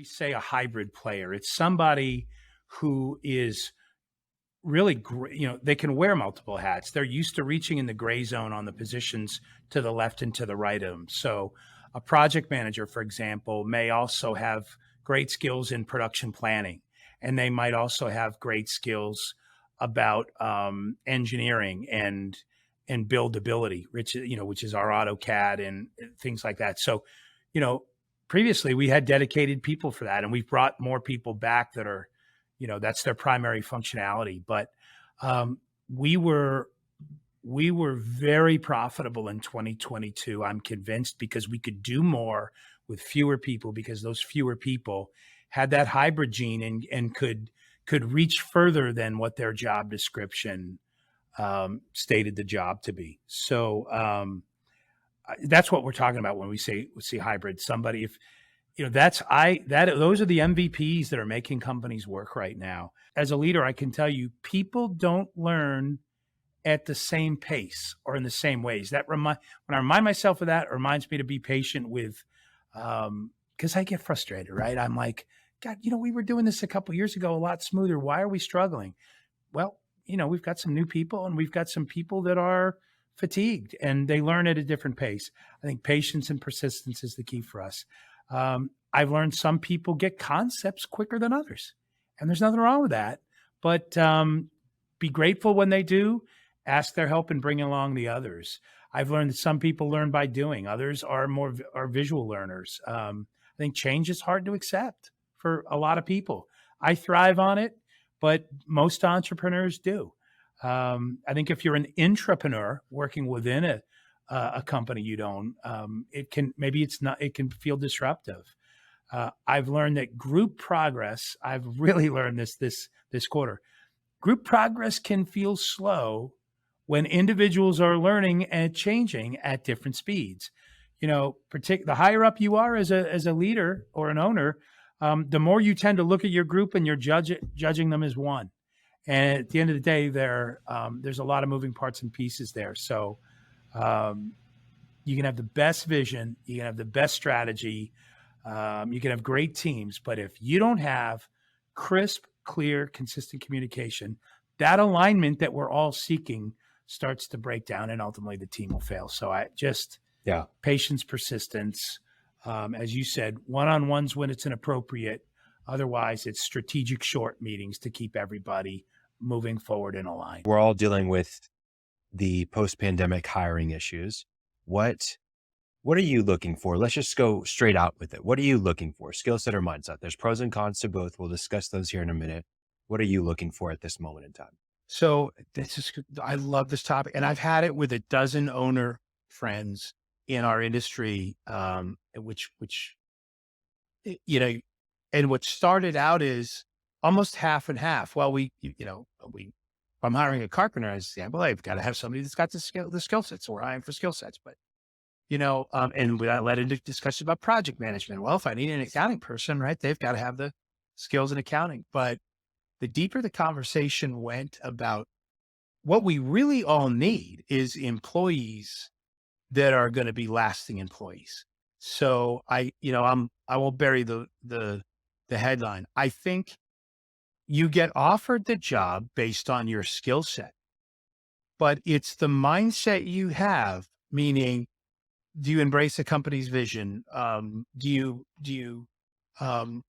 We say a hybrid player. It's somebody who is really great. They can wear multiple hats. They're used to reaching in the gray zone on the positions to the left and to the right of them. So a project manager, for example, may also have great skills in production planning, and they might also have great skills about engineering and buildability, which is our AutoCAD and things like that. So, previously we had dedicated people for that, and we've brought more people back that are, that's their primary functionality. But we were very profitable in 2022. I'm convinced, because we could do more with fewer people, because those fewer people had that hybrid gene and could reach further than what their job description stated the job to be. So that's what we're talking about when we see hybrid. Somebody, if those are the MVPs that are making companies work right now. As a leader, I can tell you, people don't learn at the same pace or in the same ways. When I remind myself of that, it reminds me to be patient with, because I get frustrated, right? I'm like, God, we were doing this a couple of years ago a lot smoother. Why are we struggling? Well, we've got some new people, and we've got some people that are fatigued, and they learn at a different pace. I think patience and persistence is the key for us. I've learned some people get concepts quicker than others, and there's nothing wrong with that. But be grateful when they do. Ask their help in bringing along the others. I've learned that some people learn by doing. Others are visual learners. I think change is hard to accept for a lot of people. I thrive on it, but most entrepreneurs do. I think if you're an intrapreneur working within a company you own, it can feel disruptive. I've learned that group progress, I've really learned this quarter, group progress can feel slow when individuals are learning and changing at different speeds. The higher up you are as a leader or an owner, the more you tend to look at your group and you're judging them as one. And at the end of the day, there's a lot of moving parts and pieces there. So you can have the best vision, you can have the best strategy, you can have great teams, but if you don't have crisp, clear, consistent communication, that alignment that we're all seeking starts to break down, and ultimately the team will fail. So patience, persistence, as you said, one-on-ones when it's inappropriate. Otherwise, it's strategic short meetings to keep everybody moving forward in a line. We're all dealing with the post-pandemic hiring issues. What are you looking for? Let's just go straight out with it. What are you looking for? Skill set or mindset? There's pros and cons to both. We'll discuss those here in a minute. What are you looking for at this moment in time? So I love this topic, and I've had it with a dozen owner friends in our industry, which and what started out is almost half and half. Well, I'm hiring a carpenter, as an example, I've got to have somebody that's got the skill sets, or I'm for skill sets. But, and we led into discussions about project management. Well, if I need an accounting person, right, they've got to have the skills in accounting. But the deeper the conversation went about what we really all need is employees that are going to be lasting employees. So I won't bury the headline. I think you get offered the job based on your skill set, but it's the mindset you have, meaning, do you embrace a company's vision? Do you have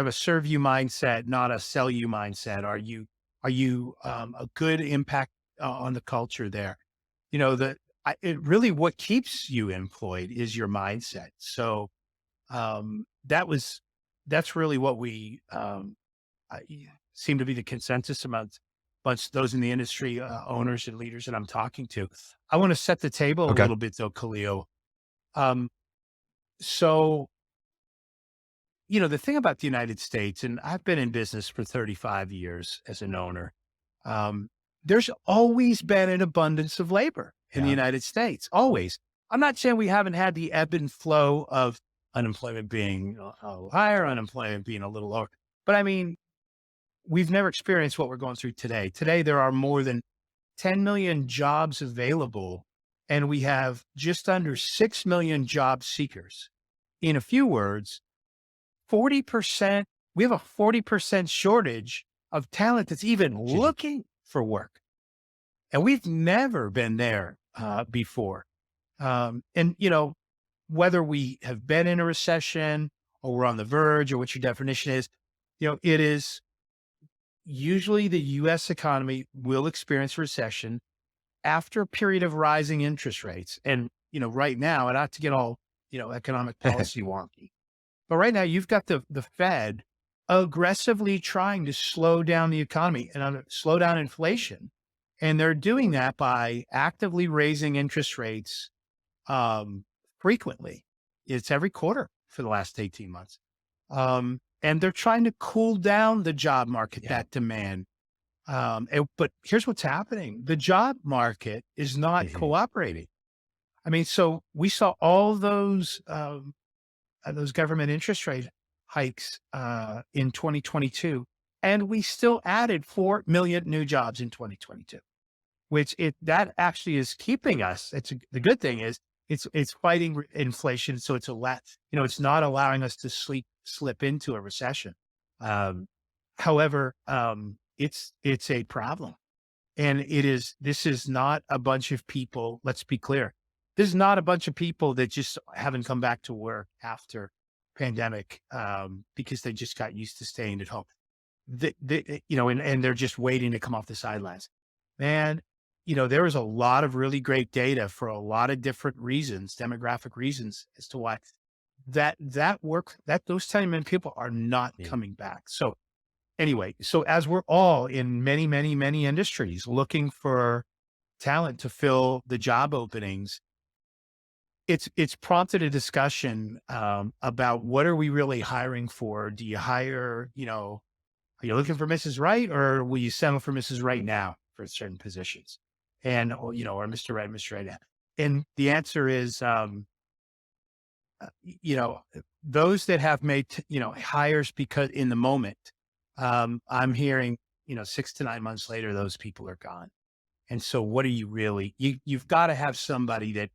a serve you mindset, not a sell you mindset? Are you a good impact on the culture there? What keeps you employed is your mindset. So that's really what we seem to be the consensus amongst those in the industry, owners and leaders that I'm talking to. I want to set the table a little bit though, Khalil. So the thing about the United States, and I've been in business for 35 years as an owner, there's always been an abundance of labor in the United States, always. I'm not saying we haven't had the ebb and flow of unemployment being a little higher, unemployment being a little lower. But I mean, we've never experienced what we're going through today. Today, there are more than 10 million jobs available, and we have just under 6 million job seekers. In a few words, 40%, we have a 40% shortage of talent that's even looking for work. And we've never been there before. And, whether we have been in a recession or we're on the verge or what your definition is, it is usually the US economy will experience recession after a period of rising interest rates. And, right now, and not to get all, economic policy wonky, but right now you've got the Fed aggressively trying to slow down the economy and slow down inflation. And they're doing that by actively raising interest rates frequently. It's every quarter for the last 18 months. And they're trying to cool down the job market, that demand. But here's what's happening. The job market is not cooperating. I mean, so we saw all those government interest rate hikes in 2022, and we still added 4 million new jobs in 2022, which that actually is keeping us. The good thing is it's fighting inflation, so it's it's not allowing us to slip into a recession. However, it's a problem, and this is not a bunch of people. Let's be clear. This is not a bunch of people that just haven't come back to work after pandemic because they just got used to staying at home. And they're just waiting to come off the sidelines. Man, there is a lot of really great data for a lot of different reasons, demographic reasons, as to why those 10 million people are not coming back. So anyway, as we're all in many, many, many industries looking for talent to fill the job openings, it's prompted a discussion about what are we really hiring for? Do you hire, are you looking for Mrs. Right, or will you settle for Mrs. Right now for certain positions? And, or Mr. Right, Mr. Right now. And the answer is, those that have made, hires because in the moment, I'm hearing, 6 to 9 months later, those people are gone. And so what are you really, you've got to have somebody that,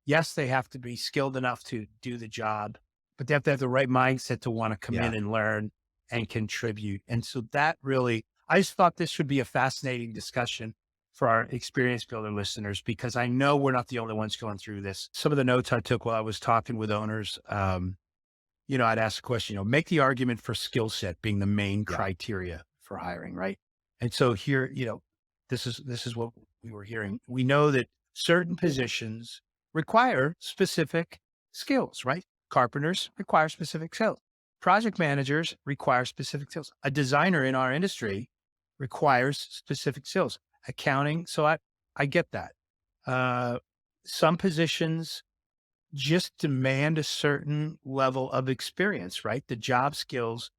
yes, they have to be skilled enough to do the job, but they have to have the right mindset to want to come in and learn and contribute. And so that really, I just thought this would be a fascinating discussion for our Experience Builder listeners, because I know we're not the only ones going through this. Some of the notes I took while I was talking with owners, I'd ask the question, make the argument for skill set being the main criteria for hiring, right? And so here, this is what we were hearing. We know that certain positions require specific skills, right? Carpenters require specific skills. Project managers require specific skills. A designer in our industry requires specific skills. Accounting. So I get that. Some positions just demand a certain level of experience, right? The job skills,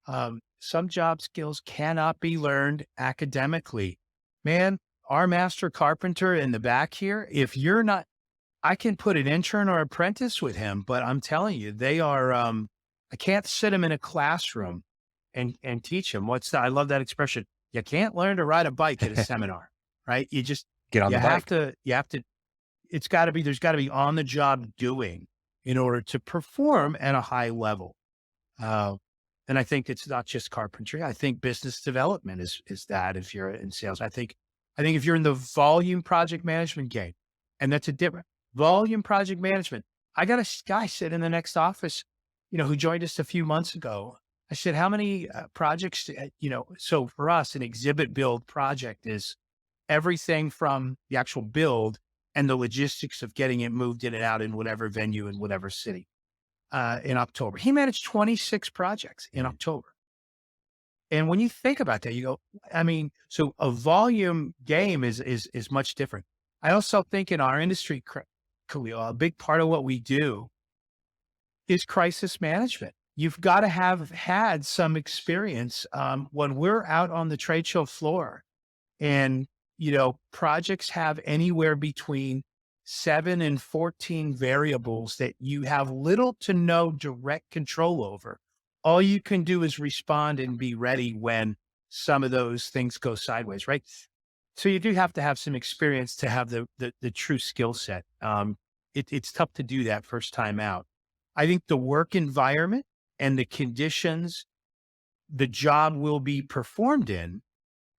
some job skills cannot be learned academically. Man, our master carpenter in the back here, if you're not, I can put an intern or apprentice with him, but I'm telling you, they are, I can't sit him in a classroom and teach him. I love that expression. You can't learn to ride a bike at a seminar, right? You just get on the bike. There's got to be on the job doing in order to perform at a high level. And I think it's not just carpentry. I think business development is that if you're in sales. I think if you're in the volume project management game, and that's a different volume project management. I got a guy sitting in the next office, who joined us a few months ago. I said, how many projects, so for us, an exhibit build project is everything from the actual build and the logistics of getting it moved in and out in whatever venue in whatever city in October. He managed 26 projects in October. And when you think about that, you go, so a volume game is much different. I also think in our industry, Khalil, a big part of what we do is crisis management. You've got to have had some experience when we're out on the trade show floor and, projects have anywhere between 7 and 14 variables that you have little to no direct control over. All you can do is respond and be ready when some of those things go sideways, right? So you do have to have some experience to have the true skill set. It's tough to do that first time out. I think the work environment and the conditions the job will be performed in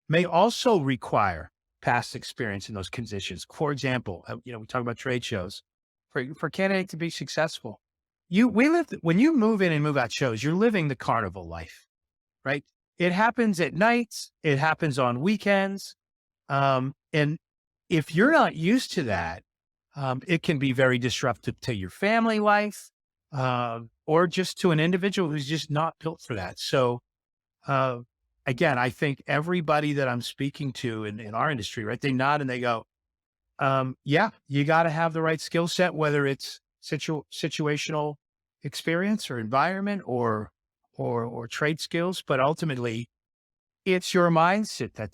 may also require past experience in those conditions. For example, we talk about trade shows. For a candidate to be successful, when you move in and move out shows, you're living the carnival life, right? It happens at nights. It happens on weekends. And if you're not used to that, it can be very disruptive to your family life, or just to an individual who's just not built for that. So, again, I think everybody that I'm speaking to in our industry, right, they nod and they go, yeah, you got to have the right skill set, whether it's situational experience or environment or trade skills, but ultimately it's your mindset that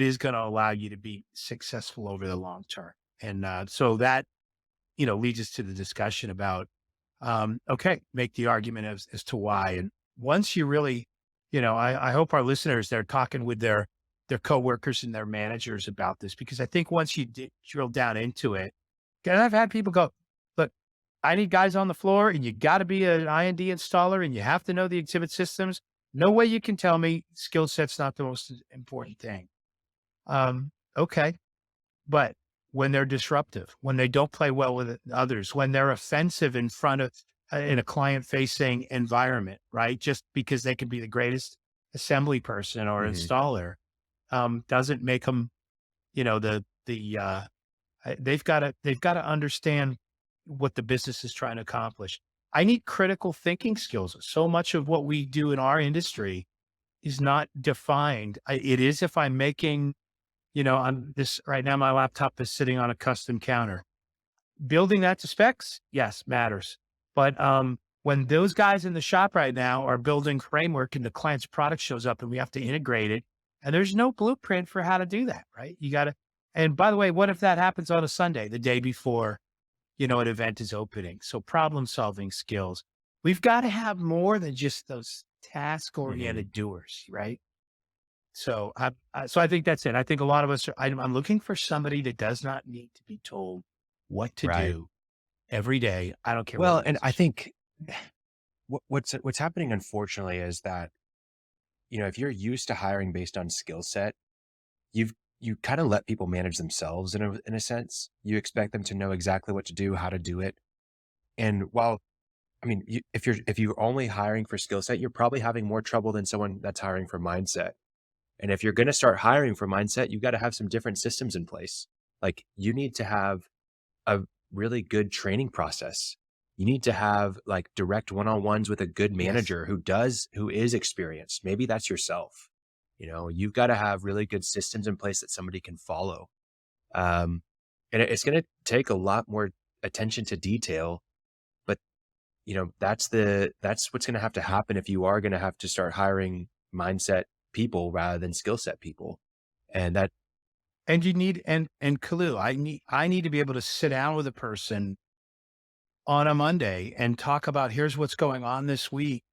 is going to allow you to be successful over the long term. And, so that, leads us to the discussion about, okay, make the argument as to why. And once you really, I hope our listeners, they're talking with their coworkers and their managers about this, because I think once you drill down into it, and I've had people go, look, I need guys on the floor and you got to be an I&D installer and you have to know the exhibit systems. No way you can tell me skill set's not the most important thing. Okay. But when they're disruptive, when they don't play well with others, when they're offensive in front of, in a client-facing environment, right? Just because they can be the greatest assembly person or installer, doesn't make them, they've got to understand what the business is trying to accomplish. I need critical thinking skills. So much of what we do in our industry is not defined. It is if I'm making, on this right now, my laptop is sitting on a custom counter. Building that to specs, yes, matters. But when those guys in the shop right now are building framework and the client's product shows up and we have to integrate it, and there's no blueprint for how to do that, right? You got to, and by the way, what if that happens on a Sunday, the day before, an event is opening? So problem solving skills. We've got to have more than just those task oriented doers, right? So I think that's it. I think a lot of us I'm looking for somebody that does not need to be told what to do every day. I don't care. Well, and I think what's happening, unfortunately, is that, if you're used to hiring based on skill set, you kind of let people manage themselves in a sense. You expect them to know exactly what to do, how to do it. And while, if you're only hiring for skill set, you're probably having more trouble than someone that's hiring for mindset. And if you're going to start hiring for mindset, you've got to have some different systems in place. Like, you need to have a really good training process. You need to have like direct one-on-ones with a good manager who is experienced. Maybe that's yourself. You've got to have really good systems in place that somebody can follow. And it's going to take a lot more attention to detail, but that's what's going to have to happen if you are going to have to start hiring mindset people rather than skill set people. And you need, and Khalil, I need to be able to sit down with a person on a Monday and talk about, here's what's going on this week.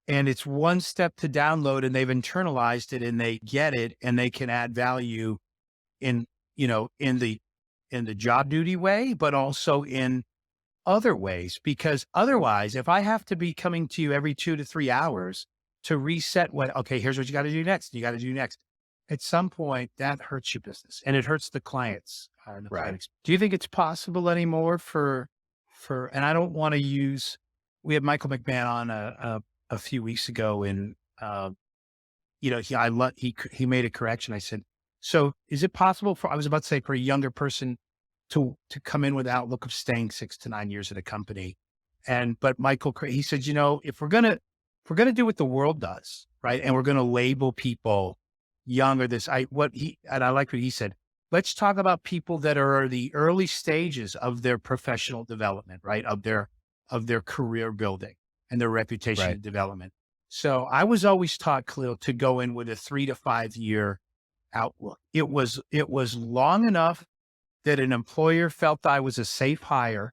And it's one step to download, and they've internalized it and they get it, and they can add value in the job duty way, but also in other ways. Because otherwise, if I have to be coming to you every 2 to 3 hours to reset okay, here's what you got to do next. You got to do next. At some point, that hurts your business and it hurts the clients. right. Do you think it's possible anymore and I don't want to we had Michael McMahon on a few weeks ago, and he made a correction. I said, so is it possible I was about to say, for a younger person to come in with the outlook of staying 6 to 9 years at a company? But Michael, he said, if we're going to do what the world does, right, and we're going to label people young or this, I like what he said. Let's talk about people that are the early stages of their professional development, right, of their career building and their reputation development. So I was always taught, Khalil, to go in with a 3 to 5 year outlook. It was long enough that an employer felt I was a safe hire,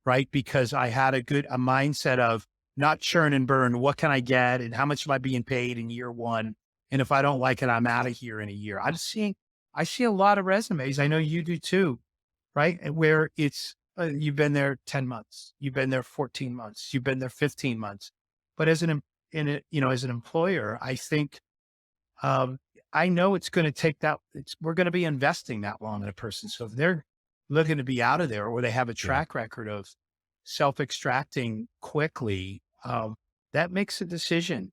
right, because I had a mindset of not churn and burn. What can I get, and how much am I being paid in year one? And if I don't like it, I'm out of here in a year. I see a lot of resumes. I know you do too, right? Where it's, you've been there 10 months, you've been there 14 months, you've been there 15 months. But as as an employer, I think, um, I know it's going to take we're going to be investing that long in a person. So if they're looking to be out of there, or they have a Yeah. track record of self-extracting quickly, that makes a decision.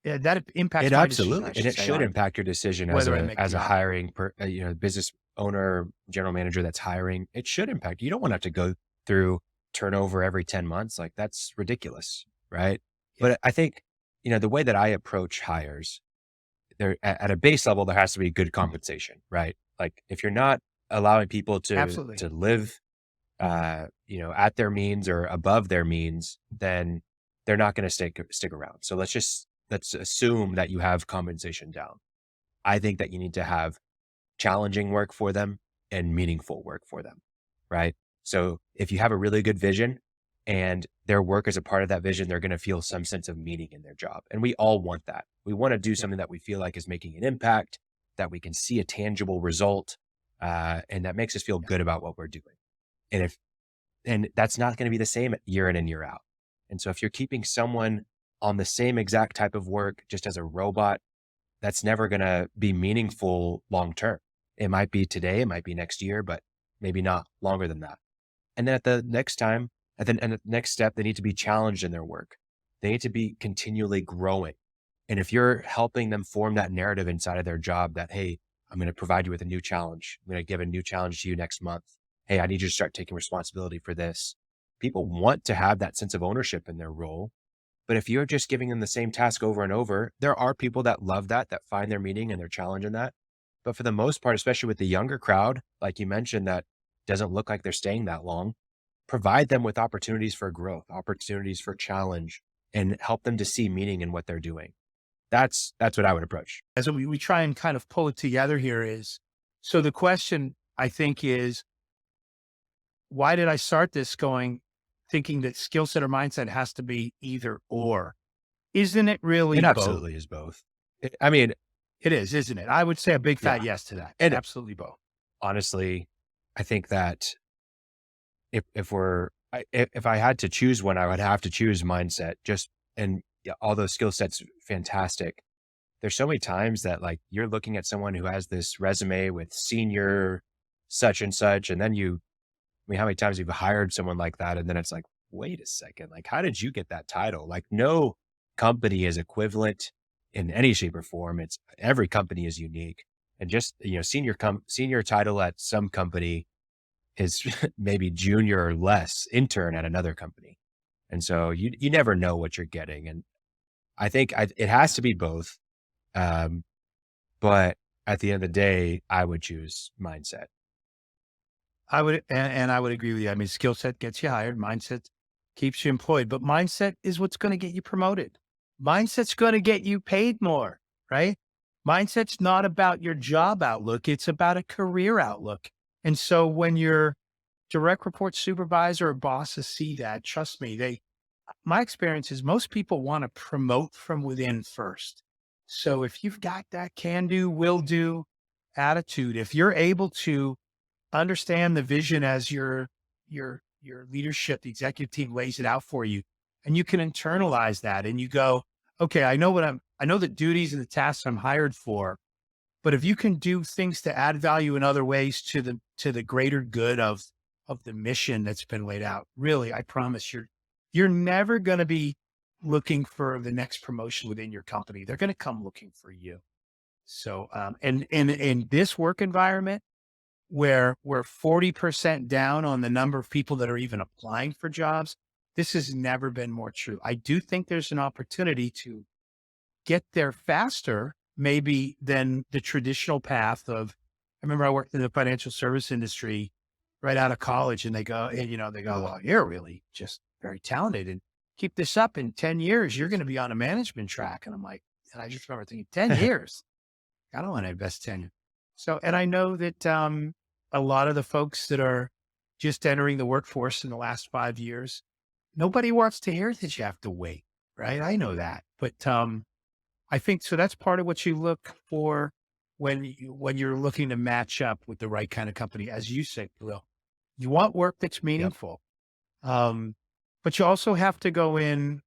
Yeah, that impacts It my decision, absolutely, I and should it say, should on impact your decision whether I make as the a offer. hiring business owner, general manager that's hiring. It should impact. You don't want to have to go through turnover every 10 months. Like that's ridiculous, right? Yeah, But I think, the way that I approach hires, there at a base level, there has to be good compensation, right? Like if you're not allowing people absolutely. to live at their means or above their means, then they're not going to stick around. So let's assume that you have compensation down. I think that you need to have challenging work for them and meaningful work for them, right? So if you have a really good vision and their work is a part of that vision, they're going to feel some sense of meaning in their job. And we all want that. We want to do Yeah. something that we feel like is making an impact, that we can see a tangible result, and that makes us feel Yeah. good about what we're doing. And that's not going to be the same year in and year out. And so if you're keeping someone on the same exact type of work just as a robot, that's never going to be meaningful long term. It might be today, it might be next year, but maybe not longer than that. And then at the next step, they need to be challenged in their work. They need to be continually growing. And if you're helping them form that narrative inside of their job that, hey, I'm going to provide you with a new challenge. I'm going to give a new challenge to you next month. Hey, I need you to start taking responsibility for this. People want to have that sense of ownership in their role. But if you're just giving them the same task over and over, there are people that love that find their meaning and their challenge in that. But for the most part, especially with the younger crowd, like you mentioned, that doesn't look like they're staying that long, provide them with opportunities for growth, opportunities for challenge, and help them to see meaning in what they're doing. That's what I would approach. As we try and kind of pull it together here is, so the question I think is, why did I start this thinking that skill set or mindset has to be either or? Isn't it It really both? absolutely is both. I mean, It is, isn't it? I would say a big yeah. fat yes to that. And Absolutely both. honestly, I think that if I had to choose one, I would have to choose mindset. And yeah, all those skill sets, fantastic. There's so many times that like you're looking at someone who has this resume with senior such and such, and then how many times you've hired someone like that, and then it's like, wait a second, like how did you get that title? Like no company is equivalent in any shape or form. It's every company is unique, and just senior title at some company is maybe junior or less intern at another company. And so you never know what you're getting. And I think it has to be both. Um, but at the end of the day, I would choose mindset. And I would agree with you. I mean, skill set gets you hired, mindset keeps you employed, but mindset is what's going to get you promoted. Mindset's going to get you paid more, right? Mindset's not about your job outlook. It's about a career outlook. And so when your direct report supervisor or bosses see that, trust me, my experience is most people want to promote from within first. So if you've got that can do, will do attitude, if you're able to understand the vision as your leadership, the executive team lays it out for you, and you can internalize that and you go, okay, I know the duties and the tasks I'm hired for, but if you can do things to add value in other ways to the greater good of the mission that's been laid out, really, I promise you're never going to be looking for the next promotion within your company. They're going to come looking for you. So, and in this work environment where we're 40% down on the number of people that are even applying for jobs, this has never been more true. I do think there's an opportunity to get there faster, maybe than the traditional path of, I remember I worked in the financial service industry right out of college, and they go, well, you're really just very talented, and keep this up in 10 years, you're going to be on a management track. And I'm like, and I just remember thinking 10 years, I don't want to invest 10 years. So, and I know that, a lot of the folks that are just entering the workforce in the last 5 years, nobody wants to hear that you have to wait, right? I know that, but, I think so. That's part of what you look for when you're looking to match up with the right kind of company, as you said, Will. You want work that's Yep. meaningful, but you also have to go in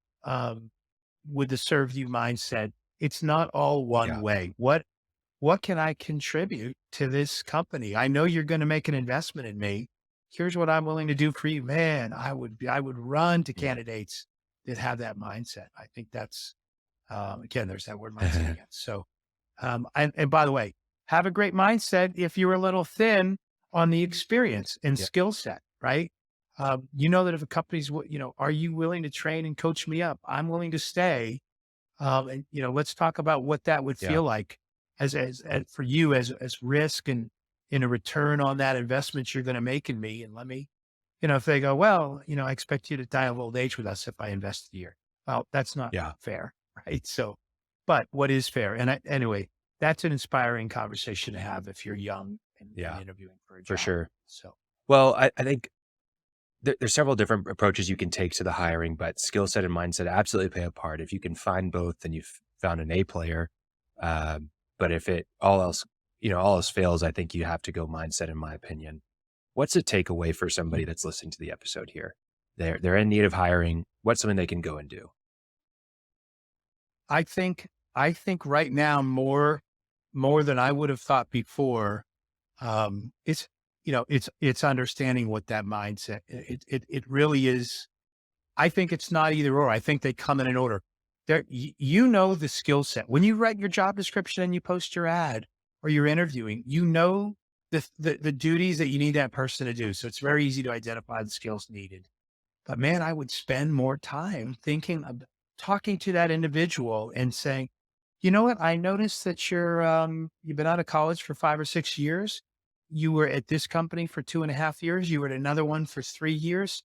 with the serve you mindset, it's not all one Yeah. way. What can I contribute to this company? I know you're going to make an investment in me. Here's what I'm willing to do for you. Man, I would run to Yeah. candidates that have that mindset. I think that's, again, there's that word mindset again. So, and by the way, have a great mindset if you're a little thin on the experience and Yeah. skill set, right? You know that if a company's, are you willing to train and coach me up? I'm willing to stay. And let's talk about what that would Yeah. feel like as for you as risk and in a return on that investment you're going to make in me. And let me, if they go, well, I expect you to die of old age with us if I invest a year. Well, that's not Yeah. fair, right? So, but what is fair? And anyway, that's an inspiring conversation to have if you're young and Yeah. interviewing for a For job. sure. So, Well, I think there's several different approaches you can take to the hiring, but skill set and mindset absolutely play a part. If you can find both, then you've found an A player. But if it all else fails, I think you have to go mindset, in my opinion. What's the takeaway for somebody that's listening to the episode here? They're in need of hiring. What's something they can go and do? I think right now more than I would have thought before. It's it's understanding what that mindset. It really is. I think it's not either or. I think they come in an order. There, the skill set when you write your job description and you post your ad or you're interviewing. The duties that you need that person to do. So it's very easy to identify the skills needed. But man, I would spend more time thinking of talking to that individual and saying, you know what? I noticed that you've been out of college for 5 or 6 years. You were at this company for 2.5 years. You were at another one for 3 years.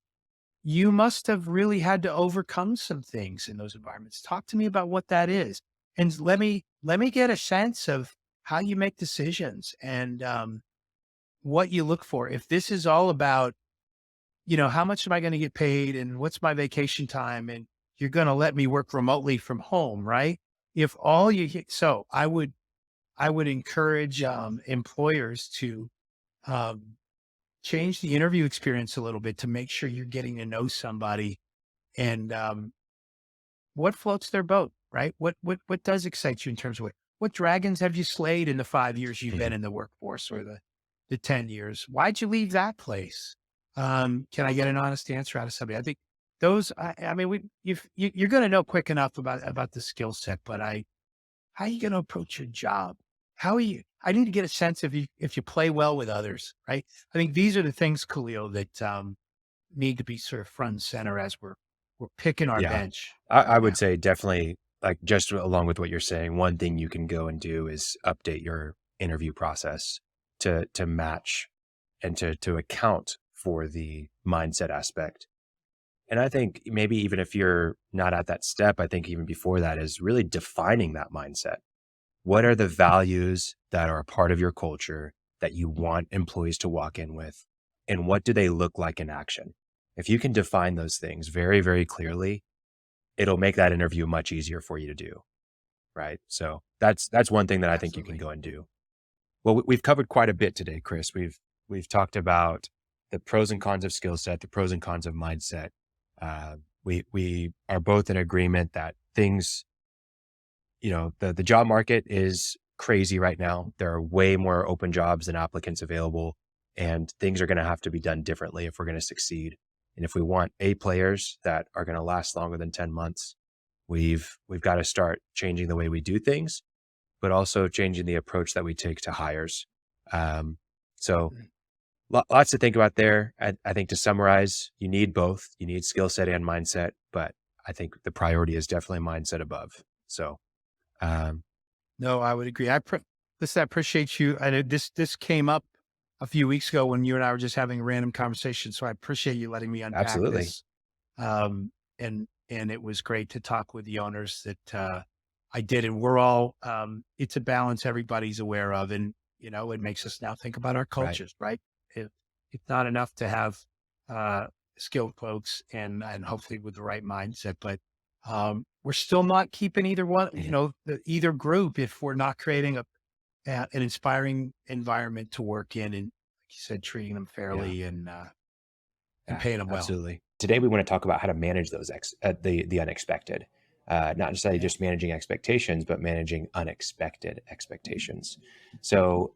You must have really had to overcome some things in those environments. Talk to me about what that is. And let me get a sense of how you make decisions and what you look for. If this is all about how much am I going to get paid and what's my vacation time? And you're going to let me work remotely from home, right? If all so I would encourage employers to um, change the interview experience a little bit to make sure you're getting to know somebody and what floats their boat, right? What does excite you in terms of what dragons have you slayed in the 5 years you've been Mhm. in the workforce or the 10 years? Why'd you leave that place? Can I get an honest answer out of somebody? I think those, I mean, you're going to know quick enough about the skill set, but how are you going to approach your job? How are you? I need to get a sense if you play well with others, right? I think these are the things, Khalil, that need to be sort of front and center as we're picking our Yeah. bench I right would now. say definitely, like, just along with what you're saying, one thing you can go and do is update your interview process to match and to account for the mindset aspect. And I think maybe even if you're not at that step, I think even before that is really defining that mindset. What are the values that are a part of your culture that you want employees to walk in with? And what do they look like in action? If you can define those things very, very clearly, it'll make that interview much easier for you to do. Right. So that's one thing that I think you can Absolutely. go and do. Well, we've covered quite a bit today, Chris. We've talked about the pros and cons of skill set, the pros and cons of mindset. We are both in agreement that things, the job market is crazy right now. There are way more open jobs than applicants available, and things are going to have to be done differently if we're going to succeed. And if we want A players that are going to last longer than 10 months, we've got to start changing the way we do things, but also changing the approach that we take to hires. Um, so Mm. lots to think about there. I think to summarize, you need both. You need skill set and mindset, but I think the priority is definitely mindset above. So, um, No, I would agree. Listen, I appreciate you. I know this came up a few weeks ago when you and I were just having a random conversation. So I appreciate you letting me unpack absolutely. this. And it was great to talk with the owners that I did. And we're all it's a balance everybody's aware of. And it makes us now think about our Right. cultures, right? It, it's not enough to have uh skilled folks and hopefully with the right mindset, but we're still not keeping either one, Mhm. either group if we're not creating an inspiring environment to work in and, like you said, treating them Yeah. fairly and Yeah, paying them well. absolutely. Today we want to talk about how to manage those the unexpected. not necessarily just managing expectations, but managing unexpected expectations. So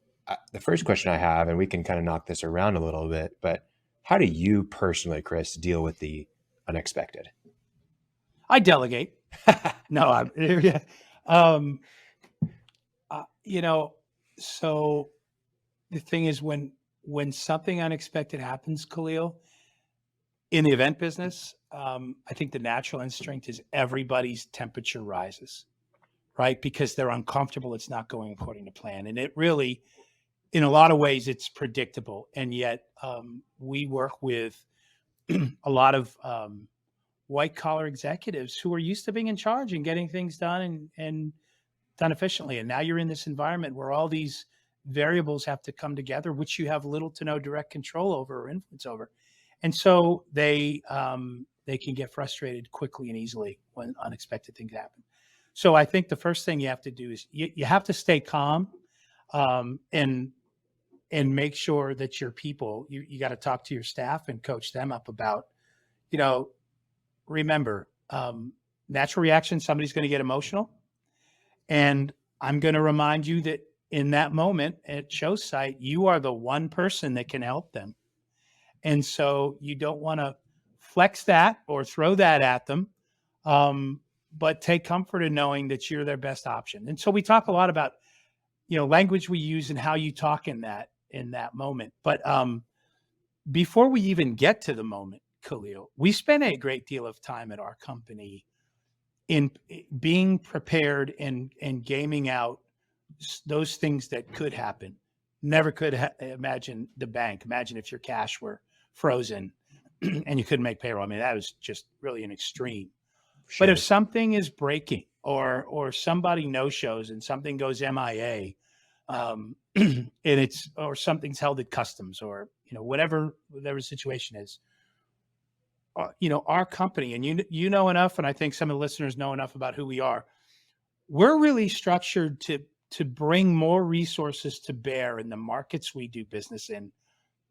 the first question I have, and we can kind of knock this around a little bit, but how do you personally, Chris, deal with the unexpected? I delegate. No, I'm, yeah. Um, you know, so the thing is when something unexpected happens, Khalil, in the event business, I think the natural instinct is everybody's temperature rises, right? Because they're uncomfortable. It's not going according to plan. And it really, in a lot of ways, it's predictable. And yet we work with a lot of white collar executives who are used to being in charge and getting things done and done efficiently. And now you're in this environment where all these variables have to come together, which you have little to no direct control over or influence over. And so they can get frustrated quickly and easily when unexpected things happen. So I think the first thing you have to do is you have to stay calm and make sure that your people, you got to talk to your staff and coach them up about, remember, natural reaction, somebody's going to get emotional. And I'm going to remind you that in that moment at show site, you are the one person that can help them. And so you don't want to flex that or throw that at them, but take comfort in knowing that you're their best option. And so we talk a lot about, language we use and how you talk in that moment. But before we even get to the moment, Khalil, we spend a great deal of time at our company in being prepared and gaming out those things that could happen. Never could imagine the bank. Imagine if your cash were frozen and you couldn't make payroll. I mean, that was just really an extreme. Sure. But if something is breaking or somebody no shows and something goes MIA, and or something's held at customs or whatever the situation is, our company, and you know enough, and I think some of the listeners know enough about who we are. We're really structured to bring more resources to bear in the markets we do business in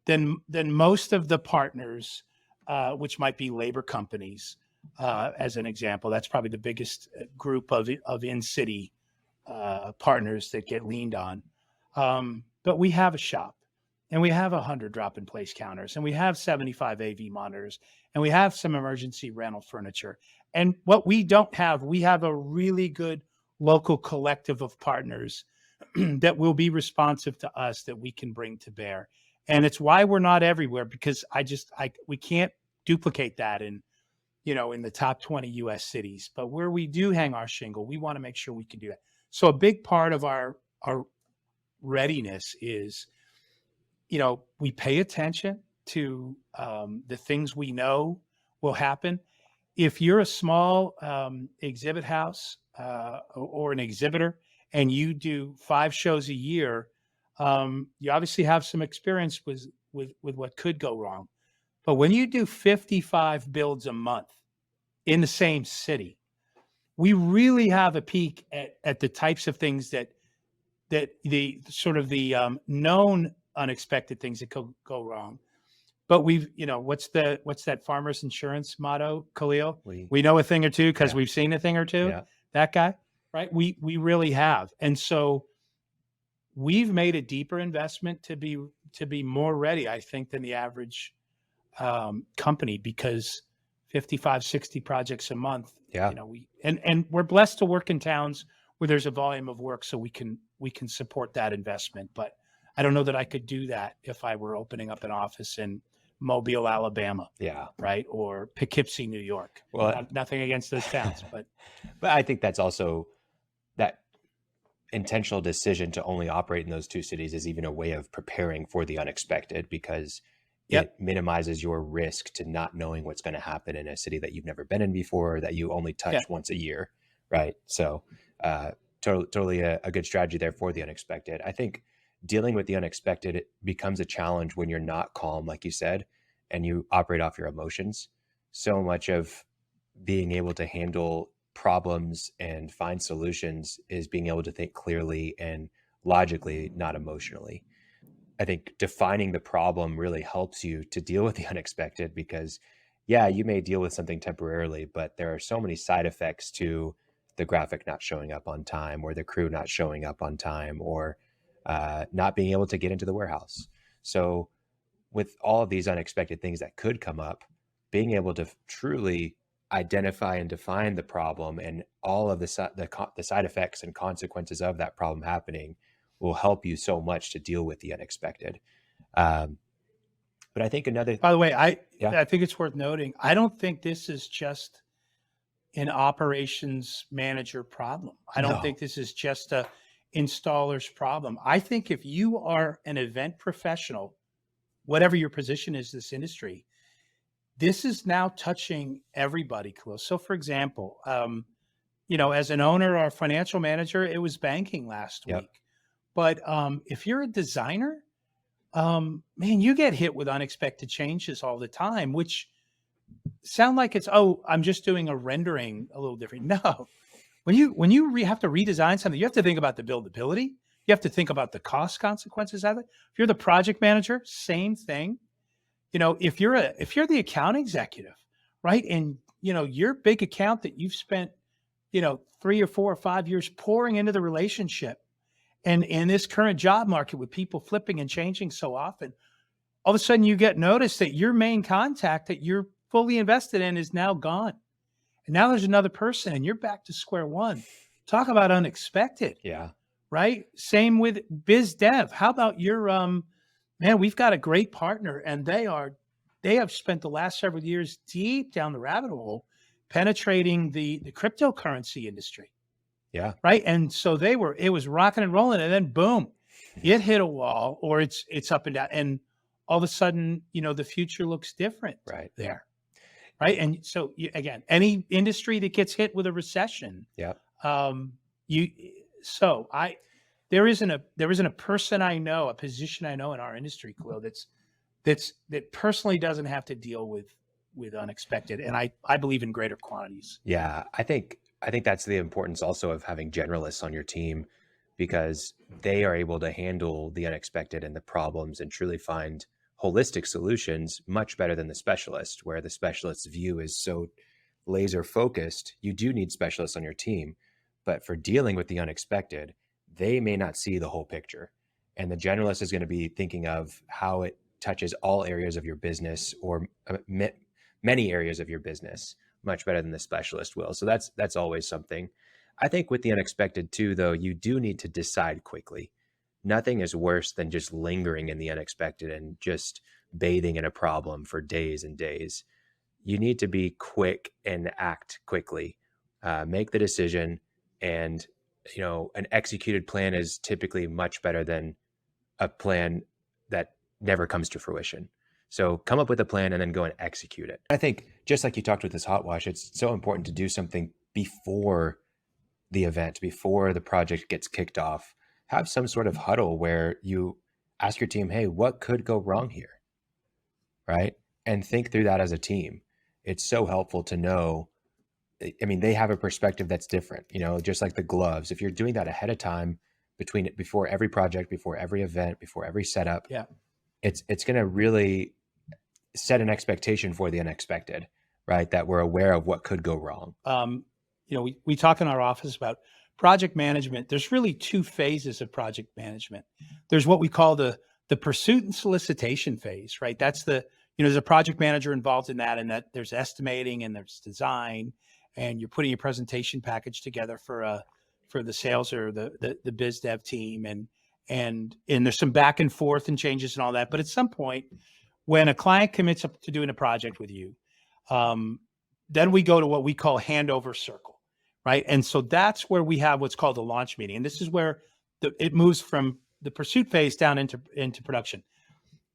than most of the partners, which might be labor companies, as an example. That's probably the biggest group of in-city partners that get leaned on. But we have a shop, and we have 100 drop-in-place counters, and we have 75 AV monitors, and we have some emergency rental furniture. And what we don't have, we have a really good local collective of partners that will be responsive to us that we can bring to bear. And it's why we're not everywhere, because we can't duplicate that in the top 20 US cities. But where we do hang our shingle, we want to make sure we can do that. So a big part of our readiness is, we pay attention to the things we know will happen. If you're a small exhibit house or an exhibitor and you do 5 shows a year, you obviously have some experience with what could go wrong. But when you do 55 builds a month in the same city, we really have a peek at the types of things that the sort of the known unexpected things that could go wrong. But we've, what's that farmer's insurance motto, Khalil? We know a thing or two because we've seen a thing or two. Yeah. That guy, right? We really have. And so we've made a deeper investment to be more ready, I think, than the average company, because 55, 60 projects a month. Yeah. And we're blessed to work in towns where there's a volume of work, so we can support that investment. But I don't know that I could do that if I were opening up an office in Mobile, Alabama. Yeah. Right. Or Poughkeepsie, New York. Well, nothing against those towns, but I think that's also that intentional decision to only operate in those 2 cities is even a way of preparing for the unexpected, because it minimizes your risk to not knowing what's going to happen in a city that you've never been in before, that you only touch once a year. Right. So totally a good strategy there for the unexpected. I think dealing with the unexpected, it becomes a challenge when you're not calm, like you said, and you operate off your emotions. So much of being able to handle problems and find solutions is being able to think clearly and logically, not emotionally. I think defining the problem really helps you to deal with the unexpected, because yeah, you may deal with something temporarily, but there are so many side effects to the graphic not showing up on time, or the crew not showing up on time, or not being able to get into the warehouse. So with all of these unexpected things that could come up, being able to truly identify and define the problem and all of the side effects and consequences of that problem happening will help you so much to deal with the unexpected. Um, but I think another, By the way, yeah, I think it's worth noting, I don't think this is just an operations manager problem. I don't no, think this is just a installer's problem. I think if you are an event professional, whatever your position is in this industry, this is now touching everybody, Khalil. So for example, as an owner or financial manager, it was banking last yep, week. But if you're a designer, man, you get hit with unexpected changes all the time, which sound like it's, oh, I'm just doing a rendering a little different. No, when you have to redesign something, you have to think about the buildability. You have to think about the cost consequences of it. If you're the project manager, same thing. If you're the account executive, right, and your big account that you've spent 3 or 4 or 5 years pouring into the relationship, and in this current job market with people flipping and changing so often, all of a sudden you get notice that your main contact that you're fully invested in is now gone. And now there's another person and you're back to square one. Talk about unexpected, yeah, right? Same with biz dev. How about your man, we've got a great partner and they have spent the last several years deep down the rabbit hole penetrating the cryptocurrency industry, yeah, right? And so it was rocking and rolling, and then boom, it hit a wall, or it's up and down, and all of a sudden, the future looks different right, there, right? And so again, any industry that gets hit with a recession, yep, um, you so I there isn't a person I know, a position I know in our industry, Khalil, that personally doesn't have to deal with unexpected, and I believe in greater quantities. yeah. I think that's the importance also of having generalists on your team, because they are able to handle the unexpected and the problems and truly find holistic solutions much better than the specialist, where the specialist's view is so laser focused. You do need specialists on your team, but for dealing with the unexpected, they may not see the whole picture. And the generalist is going to be thinking of how it touches all areas of your business, or many areas of your business, much better than the specialist will. So that's always something. I think with the unexpected too, though, you do need to decide quickly. Nothing is worse than just lingering in the unexpected and just bathing in a problem for days and days. You need to be quick and act quickly. Make the decision, and an executed plan is typically much better than a plan that never comes to fruition. So come up with a plan and then go and execute it. I think just like you talked with this hot wash, it's so important to do something before the event, before the project gets kicked off. Have some sort of huddle where you ask your team, hey, what could go wrong here? Right? And think through that as a team. It's so helpful to know. I mean, they have a perspective that's different, just like the gloves. If you're doing that ahead of time, before every project, before every event, before every setup, Yeah. it's going to really set an expectation for the unexpected, right? That we're aware of what could go wrong. We talk in our office about project management. There's really two phases of project management. There's what we call the pursuit and solicitation phase, right? That's there's a project manager involved in that, and that there's estimating and there's design, and you're putting a presentation package together for the sales or the biz dev team, and there's some back and forth and changes and all that. But at some point, when a client commits up to doing a project with you, then we go to what we call handover circle, right? And so that's where we have what's called the launch meeting. And this is where it moves from the pursuit phase down into production.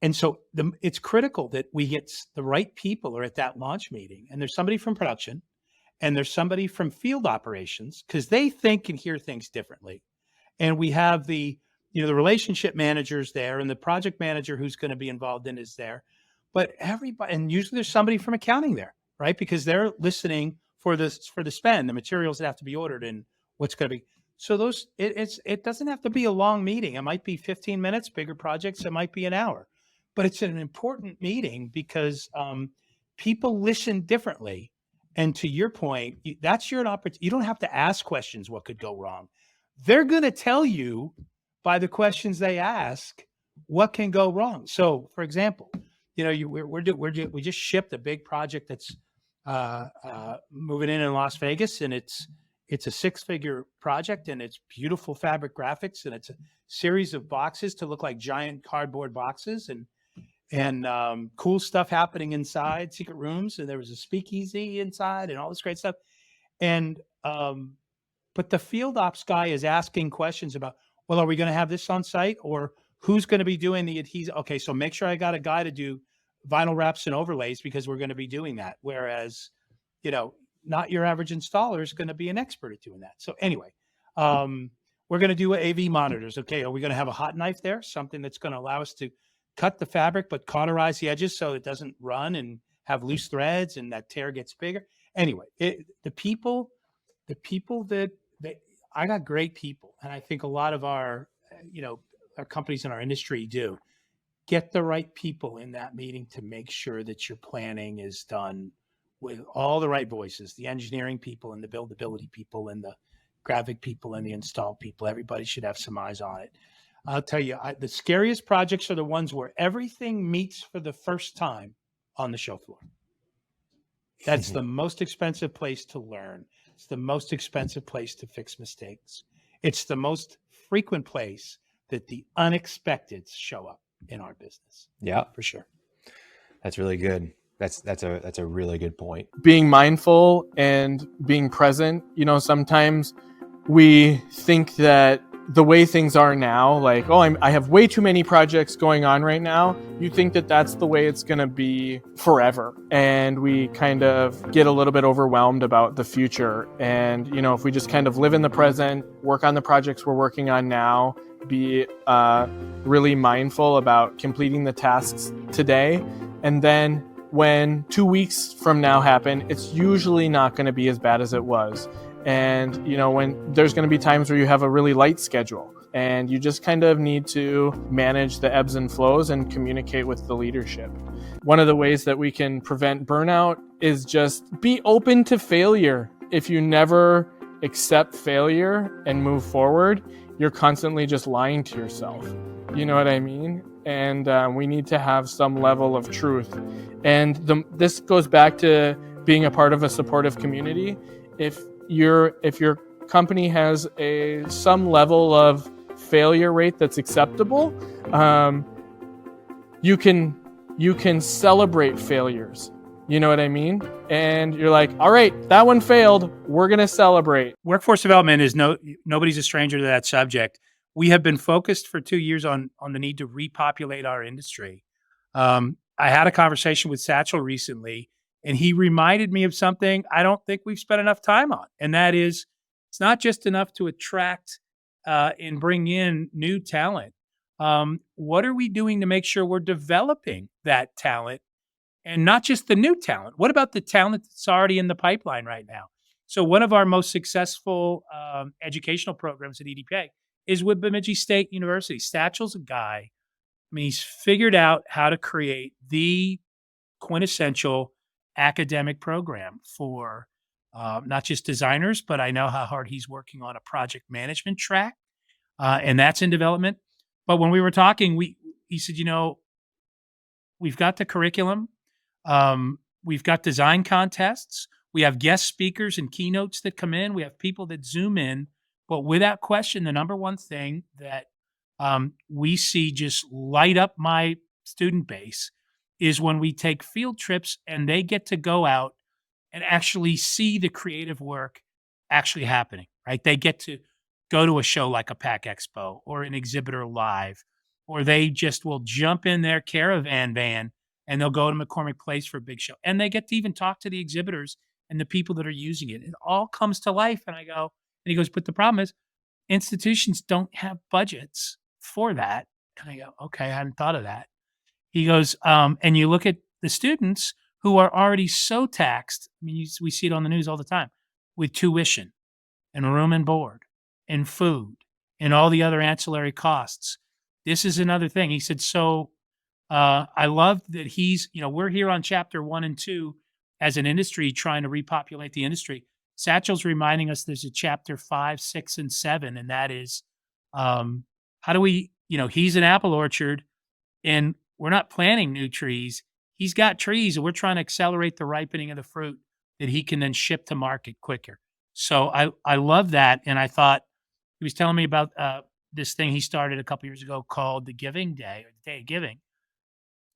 And so it's critical that we get the right people are at that launch meeting. And there's somebody from production and there's somebody from field operations, because they think and hear things differently. And we have the relationship managers there, and the project manager who's going to be involved in is there. But everybody, and usually there's somebody from accounting there, right? Because they're listening for the spend, the materials that have to be ordered, and what's going to be. So it doesn't have to be a long meeting. It might be 15 minutes. Bigger projects, it might be an hour, but it's an important meeting because people listen differently. And to your point, that's your opportunity. You don't have to ask questions what could go wrong. They're going to tell you by the questions they ask what can go wrong. So, for example, we just shipped a big project that's moving in Las Vegas, and it's a 6-figure project, and it's beautiful fabric graphics, and it's a series of boxes to look like giant cardboard boxes, and cool stuff happening inside, secret rooms, and there was a speakeasy inside, and all this great stuff. And but the field ops guy is asking questions about, well, are we going to have this on site, or who's going to be doing the adhesive? Okay, so make sure I got a guy to do vinyl wraps and overlays because we're going to be doing that. Whereas, not your average installer is going to be an expert at doing that. So anyway, we're going to do AV monitors. Okay, are we going to have a hot knife there? Something that's going to allow us to cut the fabric but cauterize the edges so it doesn't run and have loose threads and that tear gets bigger. Anyway, the people that I got great people, and I think a lot of our companies in our industry do. Get the right people in that meeting to make sure that your planning is done with all the right voices, the engineering people and the buildability people and the graphic people and the install people. Everybody should have some eyes on it. I'll tell you, the scariest projects are the ones where everything meets for the first time on the show floor. That's the most expensive place to learn. It's the most expensive place to fix mistakes. It's the most frequent place that the unexpected show up in our business. Yeah, for sure. That's really good. That's a really good point. Being mindful and being present. Sometimes we think that the way things are now, like, I have way too many projects going on right now. You think that that's the way it's going to be forever. And we kind of get a little bit overwhelmed about the future. And, if we just kind of live in the present, work on the projects we're working on now, be really mindful about completing the tasks today. And then when 2 weeks from now happen, it's usually not going to be as bad as it was. And, when there's going to be times where you have a really light schedule and you just kind of need to manage the ebbs and flows and communicate with the leadership. One of the ways that we can prevent burnout is just be open to failure. If you never accept failure and move forward, you're constantly just lying to yourself. You know what I mean? And we need to have some level of truth. And this goes back to being a part of a supportive community. If your company has some level of failure rate that's acceptable, you can celebrate failures. You know what I mean? And you're like, all right, that one failed. We're going to celebrate. Workforce development is nobody's a stranger to that subject. We have been focused for 2 years on the need to repopulate our industry. I had a conversation with Satchel recently, and he reminded me of something I don't think we've spent enough time on. And that is, it's not just enough to attract and bring in new talent. What are we doing to make sure we're developing that talent? And not just the new talent. What about the talent that's already in the pipeline right now? So one of our most successful educational programs at EDPA is with Bemidji State University. Satchel's a guy. He's figured out how to create the quintessential academic program for not just designers, but I know how hard he's working on a project management track, and that's in development. But when we were talking, he said, we've got the curriculum. We've got design contests. We have guest speakers and keynotes that come in. We have people that Zoom in. But without question, the number one thing that we see just light up my student base is when we take field trips and they get to go out and actually see the creative work actually happening, right? They get to go to a show like a PAC Expo or an exhibitor live, or they just will jump in their caravan van and they'll go to McCormick Place for a big show. And they get to even talk to the exhibitors and the people that are using it. It all comes to life. And he goes, but the problem is institutions don't have budgets for that. And I go, okay, I hadn't thought of that. He goes, and you look at the students who are already so taxed. We see it on the news all the time with tuition and room and board and food and all the other ancillary costs. This is another thing. He said, so I love that he's, we're here on chapter 1 and 2 as an industry trying to repopulate the industry. Satchel's reminding us there's a chapter 5, 6, and 7, and that is how do we, he's an apple orchard and we're not planting new trees. He's got trees and we're trying to accelerate the ripening of the fruit that he can then ship to market quicker. So I love that. And I thought he was telling me about this thing he started a couple years ago called the Giving Day or the Day of Giving.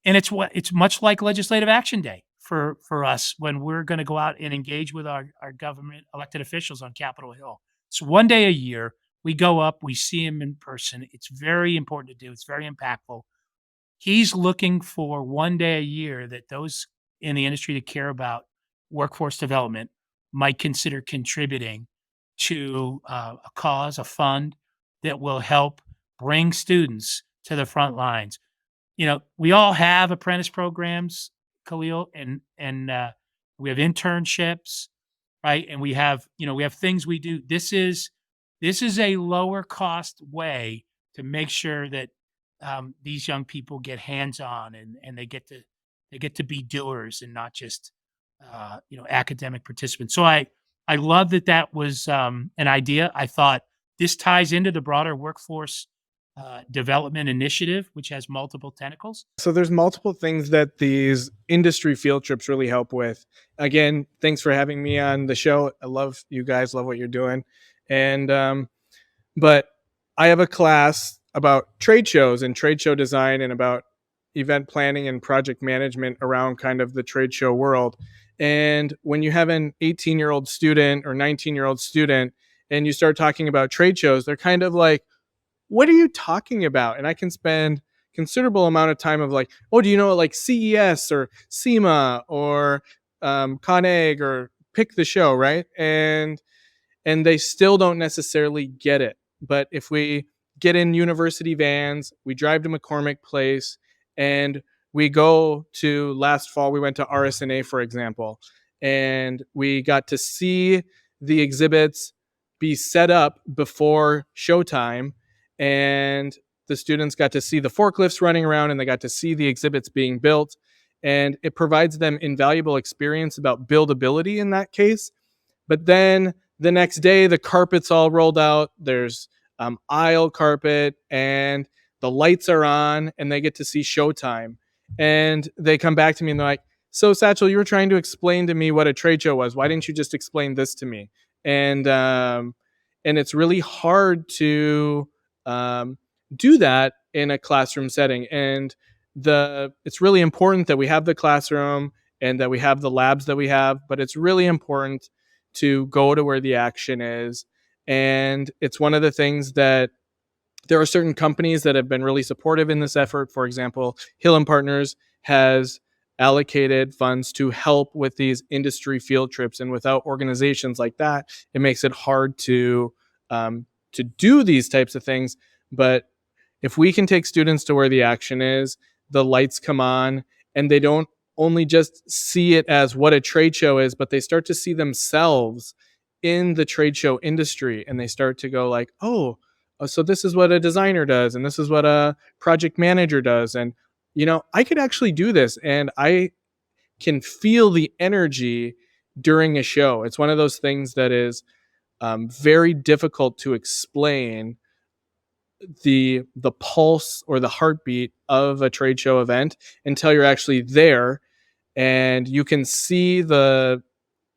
And it's much like Legislative Action Day for us when we're going to go out and engage with our government elected officials on Capitol Hill. It's one day a year. We go up, we see him in person. It's very important to do. It's very impactful. He's looking for one day a year that those in the industry that care about workforce development might consider contributing to a cause, a fund that will help bring students to the front lines. We all have apprentice programs, Khalil, and we have internships, right? And we have things we do. This is a lower cost way to make sure that these young people get hands on and they get to be doers and not just academic participants. So I love that was an idea. I thought this ties into the broader workforce development initiative, which has multiple tentacles. So there's multiple things that these industry field trips really help with. Again, thanks for having me on the show. I love you guys, love what you're doing. And but I have a class about trade shows and trade show design and about event planning and project management around kind of the trade show world. And when you have an 18-year-old student or 19-year-old student and you start talking about trade shows, they're kind of like, what are you talking about? And I can spend considerable amount of time of like, oh, do you know like CES or SEMA or ConAg or pick the show, right? And they still don't necessarily get it. But if we get in university vans, we drive to McCormick Place, and we go to last fall, we went to RSNA, for example, and we got to see the exhibits be set up before showtime. And the students got to see the forklifts running around and they got to see the exhibits being built. And it provides them invaluable experience about buildability in that case. But then the next day, the carpet's all rolled out. There's aisle carpet and the lights are on and they get to see showtime. And they come back to me and they're like, so Satchel, you were trying to explain to me what a trade show was. Why didn't you just explain this to me? And it's really hard to do that in a classroom setting. And it's really important that we have the classroom and that we have the labs that we have, but it's really important to go to where the action is. And it's one of the things that there are certain companies that have been really supportive in this effort. For example, Hill and Partners has allocated funds to help with these industry field trips. And without organizations like that, it makes it hard to do these types of things. But if we can take students to where the action is, the lights come on and they don't only just see it as what a trade show is, but they start to see themselves in the trade show industry and they start to go like, oh, so this is what a designer does and this is what a project manager does. And, I could actually do this and I can feel the energy during a show. It's one of those things that is very difficult to explain the pulse or the heartbeat of a trade show event until you're actually there and you can see the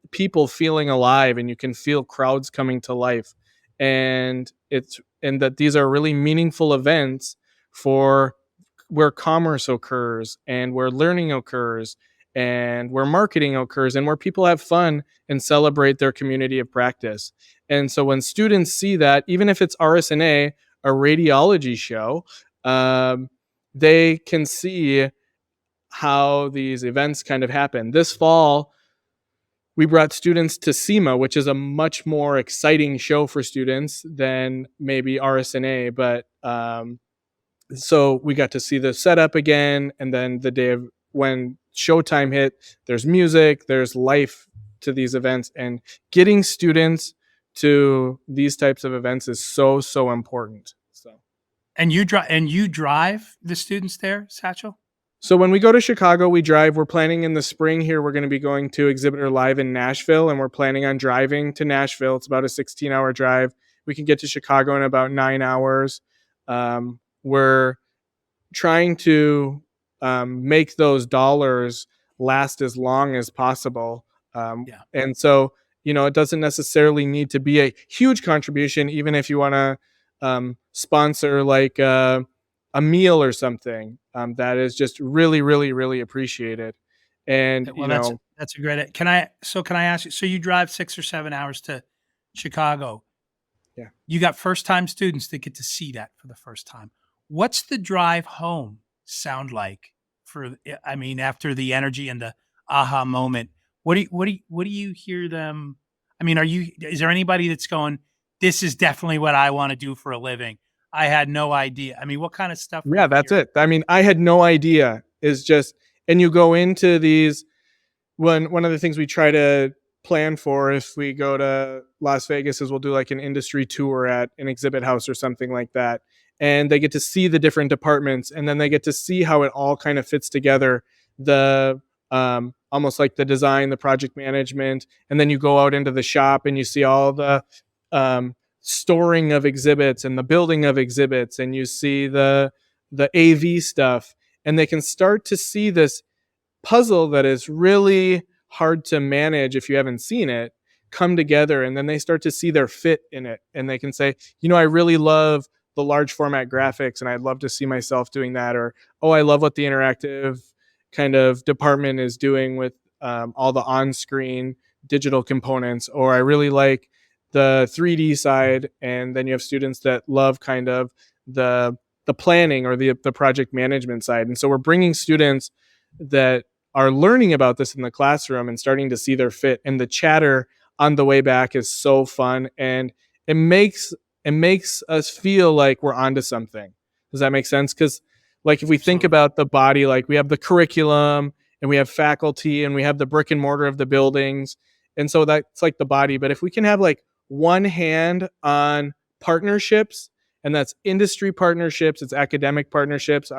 people feeling alive and you can feel crowds coming to life. And that these are really meaningful events for where commerce occurs and where learning occurs and where marketing occurs and where people have fun and celebrate their community of practice. And so when students see that, even if it's RSNA, a radiology show, they can see how these events kind of happen. This fall, we brought students to SEMA, which is a much more exciting show for students than maybe RSNA. But so we got to see the setup again. And then the day of when showtime hit, there's music, there's life to these events. And getting students to these types of events is so, so important. So, And you drive the students there, Satchel? So when we go to Chicago, we drive. We're planning in the spring here, we're going to be going to Exhibitor Live in Nashville, and we're planning on driving to Nashville. It's about a 16-hour drive. We can get to Chicago in about 9 hours. We're trying to make those dollars last as long as possible. Yeah. And so, it doesn't necessarily need to be a huge contribution, even if you want to sponsor like a meal or something. That is just really, really, really appreciated. And, Well, that's a great. Can I ask you? So you drive 6 or 7 hours to Chicago. Yeah. You got first time students that get to see that for the first time. What's the drive home sound like after the energy and the aha moment? What do you hear them? Is there anybody that's going, this is definitely what I want to do for a living? I had no idea. What kind of stuff? Yeah, that's it. I had no idea and you go into these, one of the things we try to plan for if we go to Las Vegas is we'll do like an industry tour at an exhibit house or something like that. And they get to see the different departments, and then they get to see how it all kind of fits together. The almost like the design, the project management, and then you go out into the shop and you see all the storing of exhibits and the building of exhibits, and you see the AV stuff, and they can start to see this puzzle that is really hard to manage if you haven't seen it come together. And then they start to see their fit in it, and they can say, I really love the large format graphics and I'd love to see myself doing that. Or, oh, I love what the interactive kind of department is doing with all the on-screen digital components. Or I really like the 3D side. And then you have students that love kind of the planning or the project management side. And so we're bringing students that are learning about this in the classroom and starting to see their fit. And the chatter on the way back is so fun, and it makes us feel like we're onto something. Does that make sense? Because like if we think about the body, like we have the curriculum and we have faculty and we have the brick and mortar of the buildings, and so that's like the body. But if we can have like one hand on partnerships, and that's industry partnerships, it's academic partnerships.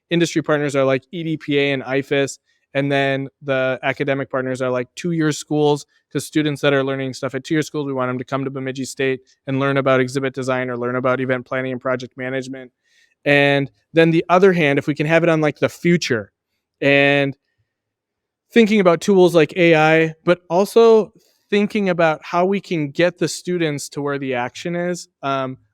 Industry partners are like EDPA and IFAS. And then the academic partners are like 2-year schools, because students that are learning stuff at 2-year schools, we want them to come to Bemidji State and learn about exhibit design or learn about event planning and project management. And then the other hand, if we can have it on like the future and thinking about tools like AI, but also thinking about how we can get the students to where the action is.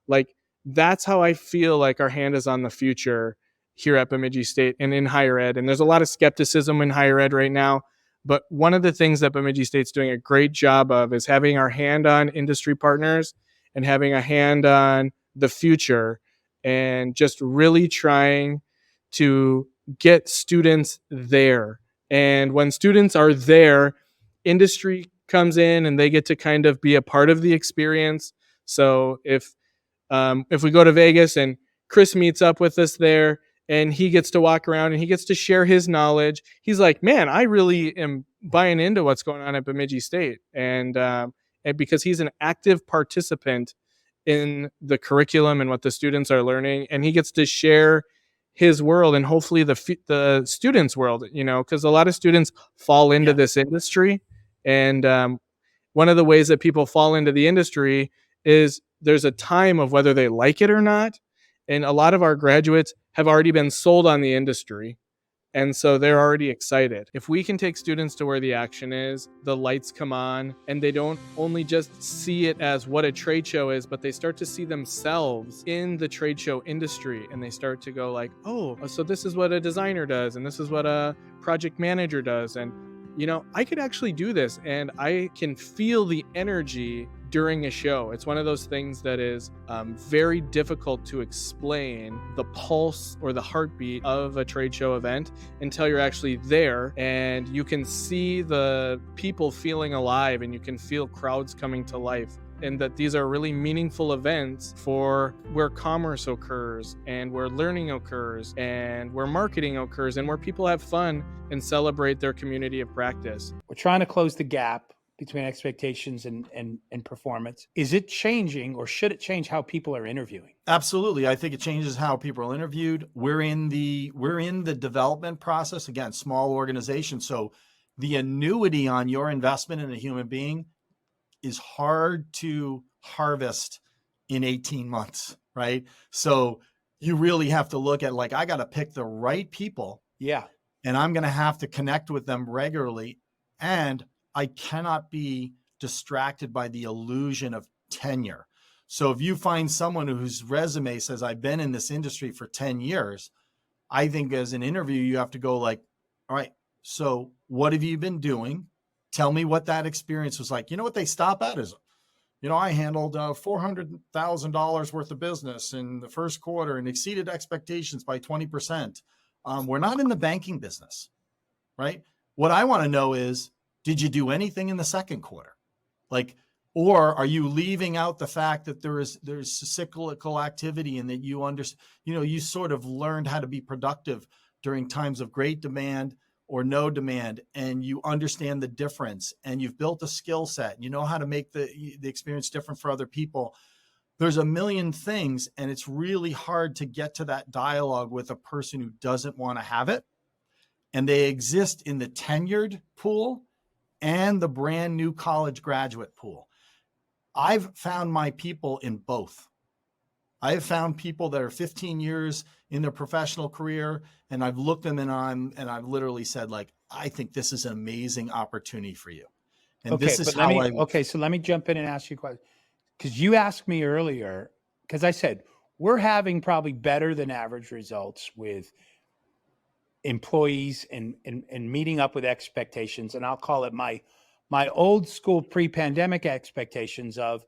Like that's how I feel like our hand is on the future here at Bemidji State and in higher ed. And there's a lot of skepticism in higher ed right now. But one of the things that Bemidji State's doing a great job of is having our hand on industry partners and having a hand on the future, and just really trying to get students there. And when students are there, industry comes in and they get to kind of be a part of the experience. So if we go to Vegas and Chris meets up with us there, and he gets to walk around and he gets to share his knowledge, he's like, man, I really am buying into what's going on at Bemidji State. And because he's an active participant in the curriculum and what the students are learning, and he gets to share his world and hopefully the students' world, because a lot of students fall into this industry. And one of the ways that people fall into the industry is there's a time of whether they like it or not. And a lot of our graduates have already been sold on the industry. And so they're already excited. If we can take students to where the action is, the lights come on, and they don't only just see it as what a trade show is, but they start to see themselves in the trade show industry. And they start to go like, oh, so this is what a designer does. And this is what a project manager does. And, I could actually do this, and I can feel the energy during a show. It's one of those things that is very difficult to explain the pulse or the heartbeat of a trade show event until you're actually there, and you can see the people feeling alive, and you can feel crowds coming to life. And that these are really meaningful events for where commerce occurs, and where learning occurs, and where marketing occurs, and where people have fun and celebrate their community of practice. We're trying to close the gap between expectations and performance. Is it changing, or should it change how people are interviewing? Absolutely. I think it changes how people are interviewed. We're in the development process. Again, small organization. So the annuity on your investment in a human being is hard to harvest in 18 months, right? So you really have to look at, like, I got to pick the right people. Yeah. And I'm going to have to connect with them regularly. And I cannot be distracted by the illusion of tenure. So if you find someone whose resume says, I've been in this industry for 10 years, I think as an interview, you have to go like, all right, so what have you been doing? Tell me what that experience was like. You know what they stop at is, I handled $400,000 worth of business in the first quarter and exceeded expectations by 20%. We're not in the banking business, right? What I want to know is, did you do anything in the second quarter? Like, or are you leaving out the fact that there's cyclical activity and that you sort of learned how to be productive during times of great demand or no demand, and you understand the difference, and you've built a skill set, you know how to make the experience different for other people. There's a million things, and it's really hard to get to that dialogue with a person who doesn't want to have it. And they exist in the tenured pool and the brand new college graduate pool. I've found my people in both. I've found people that are 15 years in their professional career, and I've looked them and I've literally said, like, I think this is an amazing opportunity for you. And Okay, this is so let me jump in and ask you a question. Because you asked me earlier, because I said, we're having probably better than average results with employees and meeting up with expectations. And I'll call it my old school pre-pandemic expectations of,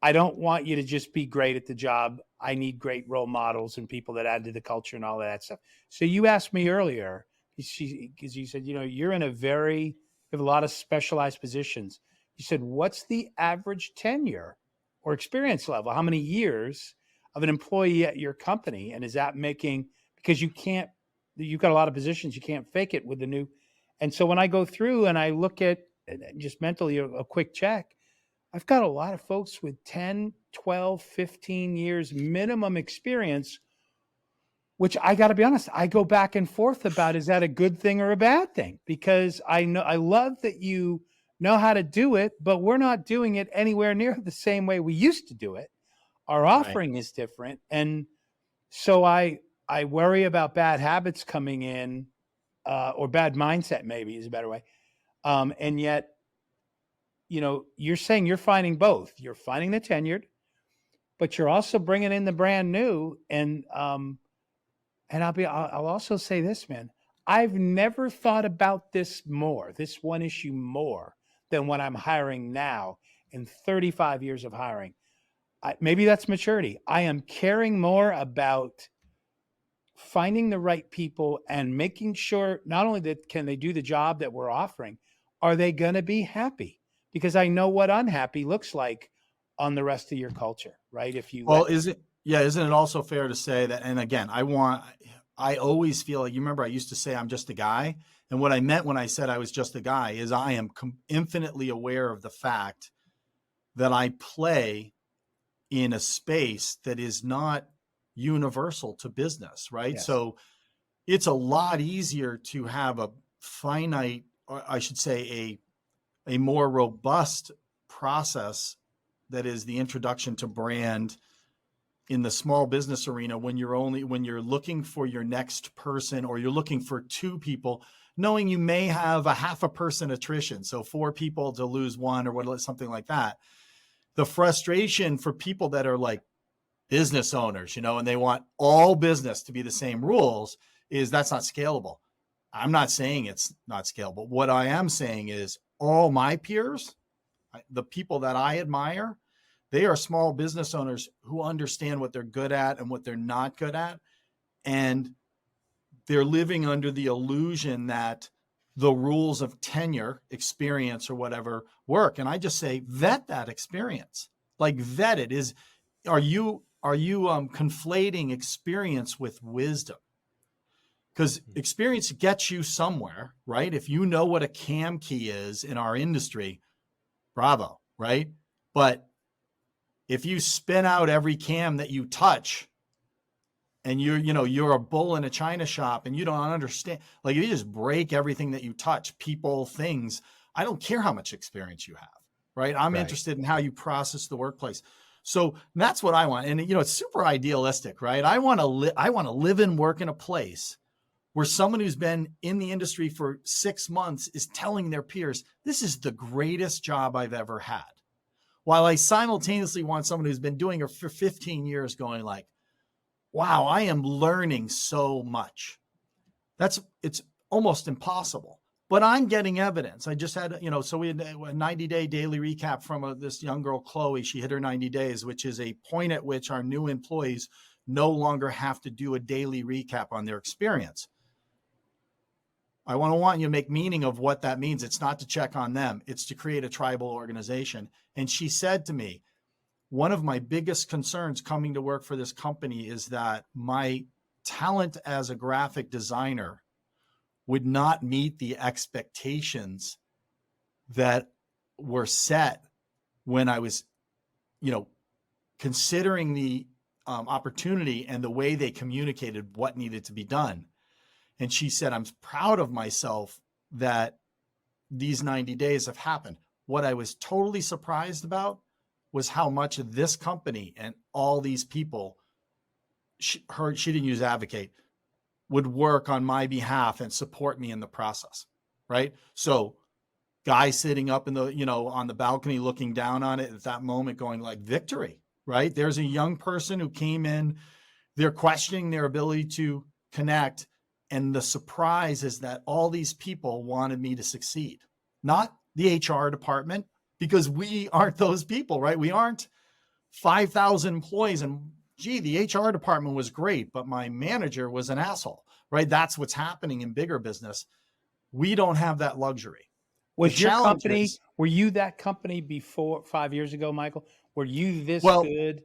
I don't want you to just be great at the job. I need great role models and people that add to the culture and all of that stuff. So you asked me earlier, because you said, you're in you have a lot of specialized positions. You said, what's the average tenure or experience level? How many years of an employee at your company? And is that because you've got a lot of positions, you can't fake it with the new. And so when I go through and I look at just mentally a quick check, I've got a lot of folks with 10, 12, 15 years minimum experience, which I got to be honest, I go back and forth about, is that a good thing or a bad thing? Because I love that you know how to do it, but we're not doing it anywhere near the same way we used to do it. Our offering is different. And so I worry about bad habits coming in, or bad mindset maybe is a better way. And yet, you're saying you're finding both. You're finding the tenured, but you're also bringing in the brand new. And I'll also say this, man, I've never thought about this one issue more than when I'm hiring now in 35 years of hiring. Maybe that's maturity. I am caring more about finding the right people and making sure not only that can they do the job that we're offering, are they going to be happy? Because I know what unhappy looks like on the rest of your culture, right? Isn't it also fair to say that, and again, I always feel like, you remember I used to say I'm just a guy. And what I meant when I said I was just a guy is I am infinitely aware of the fact that I play in a space that is not universal to business, right? Yes. So it's a lot easier to have a finite, or I should say a more robust process that is the introduction to brand in the small business arena when you're looking for your next person, or you're looking for two people, knowing you may have a half a person attrition. So 4 people to lose 1 or something like that. The frustration for people that are like business owners, and they want all business to be the same rules, is that's not scalable. I'm not saying it's not scalable. What I am saying is all my peers, the people that I admire, they are small business owners who understand what they're good at and what they're not good at. And they're living under the illusion that the rules of tenure, experience, or whatever work. And I just say, vet that experience. Like, vet it. Are you conflating experience with wisdom? Because experience gets you somewhere, right? If you know what a CAM key is in our industry, bravo, right? But if you spin out every cam that you touch and you're a bull in a china shop and you don't understand, like if you just break everything that you touch, people, things, I don't care how much experience you have, right? I'm Right. interested in how you process the workplace. So that's what I want. And it's super idealistic, right? I want to live and work in a place where someone who's been in the industry for 6 months is telling their peers, this is the greatest job I've ever had. While I simultaneously want someone who's been doing it for 15 years going like, wow, I am learning so much. It's almost impossible, but I'm getting evidence. I just had, so we had a 90-day daily recap from this young girl, Chloe. She hit her 90 days, which is a point at which our new employees no longer have to do a daily recap on their experience. I want you to make meaning of what that means. It's not to check on them. It's to create a tribal organization. And she said to me, one of my biggest concerns coming to work for this company is that my talent as a graphic designer would not meet the expectations that were set when I was, considering the opportunity and the way they communicated what needed to be done. And she said, I'm proud of myself that these 90 days have happened. What I was totally surprised about was how much of this company and all these people, she didn't use advocate, would work on my behalf and support me in the process, right? So guy sitting up in the, on the balcony looking down on it at that moment going like victory, right? There's a young person who came in, they're questioning their ability to connect. And the surprise is that all these people wanted me to succeed, not the HR department, because we aren't those people, right? We aren't 5,000 employees and the HR department was great, but my manager was an asshole, right? That's what's happening in bigger business. We don't have that luxury. Was your company, were you that company before 5 years ago, Michael? Were you this good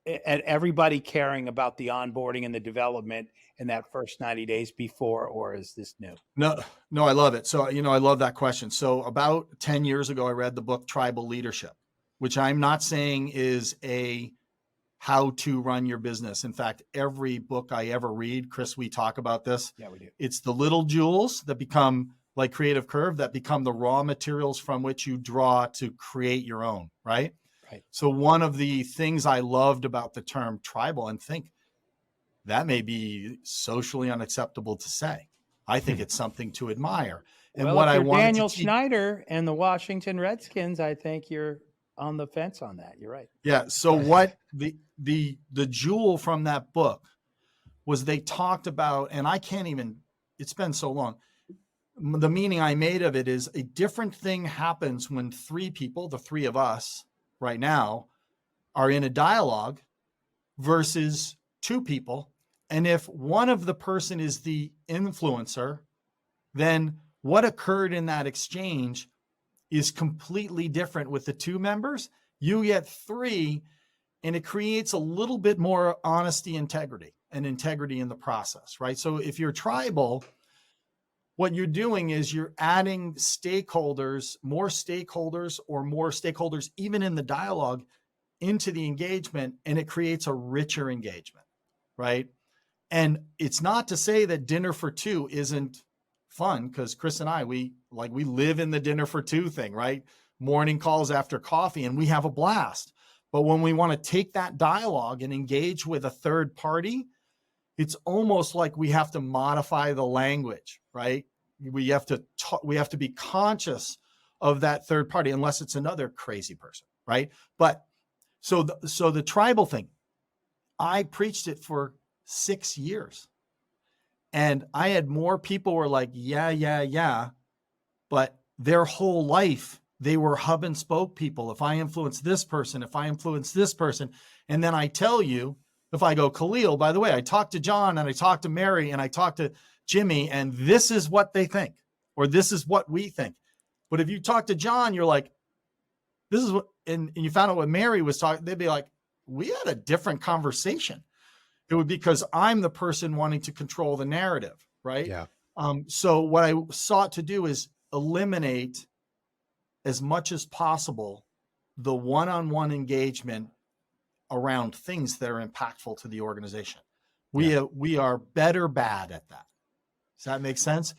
at everybody caring about the onboarding and the development in that first 90 days before, or is this new? No, I love it. So, I love that question. So about 10 years ago, I read the book Tribal Leadership, which I'm not saying is a how to run your business. In fact, every book I ever read, Chris, we talk about this. Yeah, we do. It's the little jewels that become like Creative Curve that become the raw materials from which you draw to create your own, right? Right. So one of the things I loved about the term tribal, and think that may be socially unacceptable to say. I think it's something to admire. And well, what if I you're wanted Daniel to Snyder and the Washington Redskins, I think you're on the fence on that. You're right. Yeah. So what the jewel from that book was they talked about, and I can't even, it's been so long. The meaning I made of it is a different thing happens when three people, the three of us right now, are in a dialogue versus two people. And if one of the person is the influencer, then what occurred in that exchange is completely different with the two members. You get three, and it creates a little bit more honesty, integrity in the process, right? So if you're tribal, what you're doing is you're adding stakeholders, more stakeholders even in the dialogue into the engagement, and it creates a richer engagement, right? And it's not to say that dinner for two isn't fun, because Chris and I, we live in the dinner for two thing, right? Morning calls after coffee, and we have a blast. But when we want to take that dialogue and engage with a third party, it's almost like we have to modify the language, right? We have to be conscious of that third party, unless it's another crazy person, right? But so the tribal thing, I preached it for 6 years, and I had more people were like, yeah, but their whole life they were hub and spoke people. If I influence this person, and then I tell you, if I go, Khalil, by the way, I talked to John and I talked to Mary and I talked to Jimmy, and this is what they think, or this is what we think. But if you talk to John, you're like, this is what, and you found out what Mary was talking, they'd be like, we had a different conversation. It would be because I'm the person wanting to control the narrative, right? Yeah. So what I sought to do is eliminate as much as possible the one-on-one engagement around things that are impactful to the organization. We are better bad at that. Does that make sense?